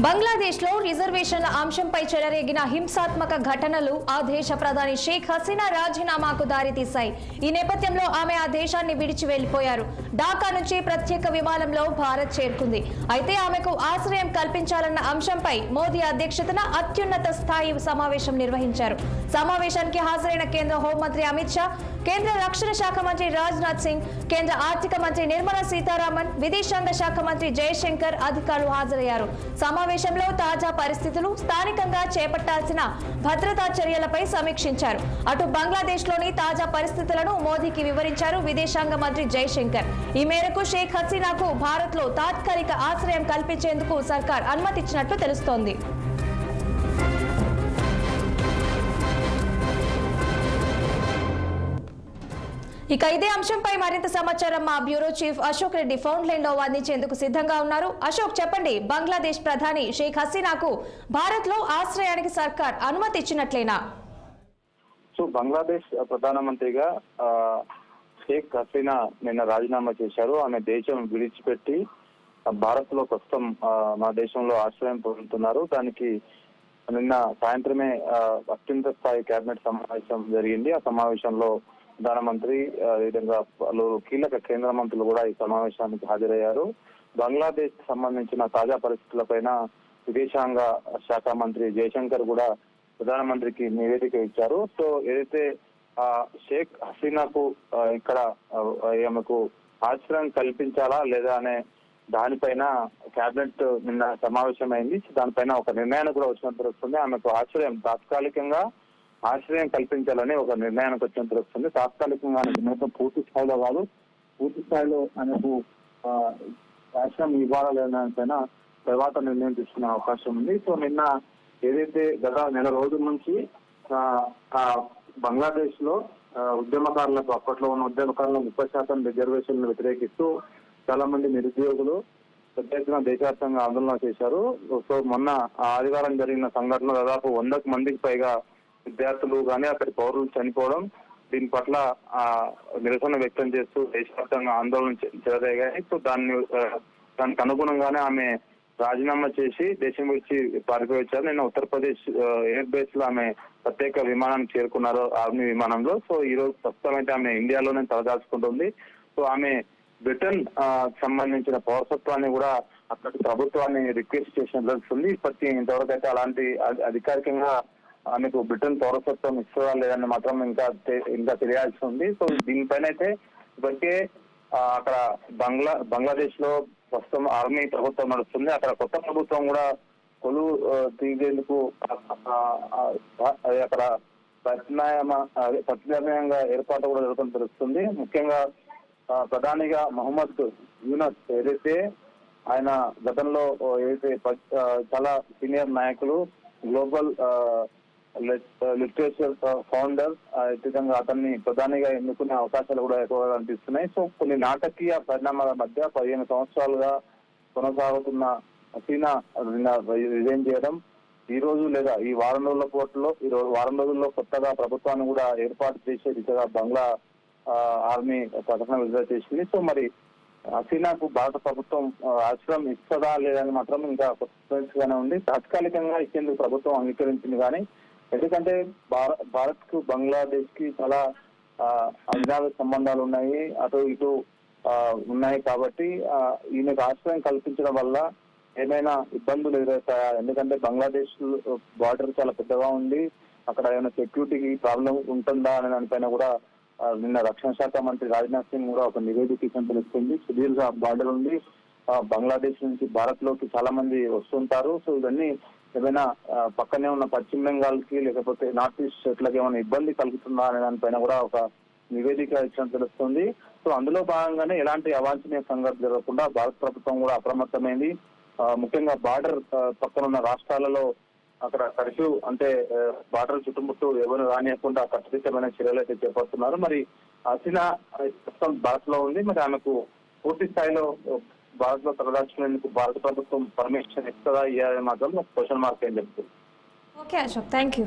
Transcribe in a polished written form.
బంగ్లాదేశ్లో రిజర్వేషన్ల అంశంపై చెలరేగిన హింసాత్మక ఘటనలు ఆ దేశ ప్రధాని షేక్ హసీనా రాజీనామాకు దారితీశాయి. ఈ నేపథ్యంలో ఆమె ఆ దేశాన్ని విడిచి వెళ్లిపోయారు. ఢాకా నుంచి ప్రత్యేక విమానంలో భారత్ చేరుకుంది. అయితే ఆమెకు ఆశ్రయం కల్పించాలన్న అంశంపై మోదీ అధ్యక్షతన అత్యున్నత స్థాయి సమావేశం నిర్వహించారు. సమావేశానికి హాజరైన కేంద్ర హోంమంత్రి అమిత్ షా, కేంద్ర రక్షణ శాఖ మంత్రి రాజ్నాథ్ సింగ్, కేంద్ర ఆర్థిక మంత్రి నిర్మలా సీతారామన్, విదేశాంగ శాఖ మంత్రి జయశంకర్ అధికారులు హాజరయ్యారు. సమావేశంలో తాజా పరిస్థితులు, స్థానికంగా చేపట్టాల్సిన భద్రతా చర్యలపై సమీక్షించారు. అటు బంగ్లాదేశ్లోని తాజా పరిస్థితులను మోదీకి వివరించారు విదేశాంగ మంత్రి జయశంకర్. ఈ మేరకు షేక్ హసీనాకు భారత్లో తాత్కాలిక ఆశ్రయం కల్పించేందుకు సర్కార్ అనుమతిచ్చినట్లు తెలుస్తోంది. ఇక ఇదే అంశంపై మరింత సమాచారం మా bureau chief Ashok Reddy phone line లో అందించేందుకు సిద్ధంగా ఉన్నారు. అశోక్, చెప్పండి, బంగ్లాదేశ్ ప్రధాని షేక్ హసీనాకు భారత్ లో ఆశ్రయానికి సర్కార్ అనుమతి ఇచ్చినట్లేనా? సో బంగ్లాదేశ్ ప్రధానమంత్రిగా షేక్ హసీనా నిన్న రాజీనామా చేశారు. ఆమె దేశం విడిచిపెట్టి భారత్ లో ప్రస్తుతం మన దేశంలో ఆశ్రయం పొందుతున్నారు. దానికి నిన్న సాయంత్రమే అత్యున్నత స్థాయి కేబినెట్ సమావేశం జరిగింది. ఆ సమావేశంలో ప్రధానమంత్రి విధంగా పలు కీలక కేంద్ర మంత్రులు కూడా ఈ సమావేశానికి హాజరయ్యారు. బంగ్లాదేశ్ కి సంబంధించిన తాజా పరిస్థితులపైన విదేశాంగ శాఖ మంత్రి జయశంకర్ కూడా ప్రధానమంత్రికి నివేదిక ఇచ్చారు. సో ఏదైతే షేక్ హసీనాకు ఇక్కడ ఆమెకు ఆశ్రయం కల్పించాలా లేదా అనే దానిపైన కేబినెట్ నిన్న సమావేశమైంది. దానిపైన ఒక నిర్ణయానికి కూడా వచ్చినట్టు వస్తుంది. ఆమెకు ఆశ్రయం తాత్కాలికంగా ఆశ్రయం కల్పించాలని ఒక నిర్ణయానికి వచ్చినట్టు వస్తుంది. తాత్కాలికంగా నిర్ణయం పూర్తి స్థాయిలో కాదు, పూర్తి స్థాయిలో ఆయనకు ఆశ్రయం ఇవ్వాలా లేదానిపైన తర్వాత నిర్ణయం తీసుకునే అవకాశం ఉంది. సో నిన్న ఏదైతే గత నెల రోజుల నుంచి బంగ్లాదేశ్ లో ఉద్యమకారులకు, అప్పట్లో ఉన్న ఉద్యమకారులకు 30% రిజర్వేషన్లు వ్యతిరేకిస్తూ చాలా మంది నిరుద్యోగులు పెద్ద ఎత్తున దేశవ్యాప్తంగా ఆందోళన చేశారు. సో మొన్న ఆదివారం జరిగిన సంఘటనలో దాదాపు 100 మందికి పైగా విద్యార్థులు కానీ అక్కడి పౌరులు చనిపోవడం, దీని పట్ల నిరసన వ్యక్తం చేస్తూ దేశవ్యాప్తంగా ఆందోళన చెలరేగాయి. సో దానికి అనుగుణంగానే ఆమె రాజీనామా చేసి దేశం విడిచి పారిపోయి వచ్చారు. నిన్న ఉత్తరప్రదేశ్ ఎయిర్ బేస్ లో ఆమె ప్రత్యేక విమానానికి చేరుకున్నారు, ఆర్మీ విమానంలో. సో ఈ రోజు ప్రస్తుతం అయితే ఆమె ఇండియాలోనే తలదాచుకుంటుంది. సో ఆమె బ్రిటన్ సంబంధించిన పౌరసత్వాన్ని కూడా అక్కడి ప్రభుత్వాన్ని రిక్వెస్ట్ చేసినట్లు తెలుస్తుంది. ఇంతవరకు అయితే అలాంటి అధికారికంగా ఆమెకు బ్రిటన్ పౌరసత్వం ఇస్తుందా లేదని మాత్రం ఇంకా తెలియాల్సి ఉంది. సో దీనిపైన అయితే ఇప్పటికే అక్కడ బంగ్లాదేశ్ లో ప్రస్తుతం ఆర్మీ ప్రభుత్వం నడుస్తుంది. అక్కడ కొత్త ప్రభుత్వం కూడా కొలువు తీసేందుకు అక్కడ ప్రత్యామ్నాయంగా ఏర్పాటు కూడా జరుగుతుందని తెలుస్తుంది. ముఖ్యంగా ప్రధానిగా మహమ్మద్ యూనస్ ఏదైతే ఆయన గతంలో ఏదైతే చాలా సీనియర్ నాయకులు, గ్లోబల్ లిటరేచర్ ఫౌండర్, విధంగా అతన్ని ప్రధానిగా ఎన్నుకునే అవకాశాలు కూడా ఎక్కువగా కనిపిస్తున్నాయి. సో కొన్ని నాటకీయ పరిణామాల మధ్య 15 సంవత్సరాలుగా కొనసాగుతున్న హసీనా రిజైన్ చేయడం ఈ రోజు లేదా ఈ వారం రోజుల్లో కొత్తగా ప్రభుత్వాన్ని కూడా ఏర్పాటు చేసే దిశగా బంగ్లా ఆర్మీ ప్రకటన విడుదల చేసింది. సో మరి హసీనాకు భారత ప్రభుత్వం ఆశ్రయం ఇస్తుందా లేదని మాత్రం ఇంకా గానే ఉంది. తాత్కాలికంగా ఇచ్చేందుకు ప్రభుత్వం అంగీకరించింది కానీ, ఎందుకంటే భారత్ కు బంగ్లాదేశ్ కి చాలా అవినాభ సంబంధాలు ఉన్నాయి, అటు ఇటు ఉన్నాయి. కాబట్టి ఈమెకు ఆశ్రయం కల్పించడం వల్ల ఏమైనా ఇబ్బందులు ఎదురవుతాయా? ఎందుకంటే బంగ్లాదేశ్ బార్డర్ చాలా పెద్దగా ఉంది, అక్కడ ఏమైనా సెక్యూరిటీకి ప్రాబ్లం ఉంటుందా అనే దానిపైన కూడా నిన్న రక్షణ శాఖ మంత్రి రాజ్నాథ్ సింగ్ కూడా ఒక నివేదిక ఇచ్చిన తెలుస్తుంది. సుదీర్ఘ బార్డర్ ఉంది, బంగ్లాదేశ్ నుంచి భారత్ లోకి చాలా మంది వస్తుంటారు. సో ఇవన్నీ ఏమైనా పక్కనే ఉన్న పశ్చిమ బెంగాల్ కి లేకపోతే నార్త్ ఈస్ట్ స్టేట్లకు ఏమైనా ఇబ్బంది కలుగుతుందా అనే దానిపైన కూడా ఒక నివేదిక ఇచ్చినట్టు తెలుస్తుంది. సో అందులో భాగంగానే ఎలాంటి అవాంఛనీయ సంఘటన జరగకుండా భారత ప్రభుత్వం కూడా అప్రమత్తమైంది. ముఖ్యంగా బార్డర్ పక్కన ఉన్న రాష్ట్రాలలో అక్కడ కర్ఫ్యూ, అంటే బార్డర్ చుట్టుముట్టు ఎవరు రానియకుండా కట్టుదిట్టమైన చర్యలు అయితే చేపడుతున్నారు. మరి హసీనా ప్రస్తుతం భారత్ లో ఉంది. మరి ఆమెకు పూర్తి స్థాయిలో భారత్ లో తలదాచుకునేందుకు భారత ప్రభుత్వం పర్మిషన్ ఇస్తుందా ఇవ్వాలని మాత్రం క్వశ్చన్ మార్క్ ఏం చెప్తుంది. Okay Ashok, thank you.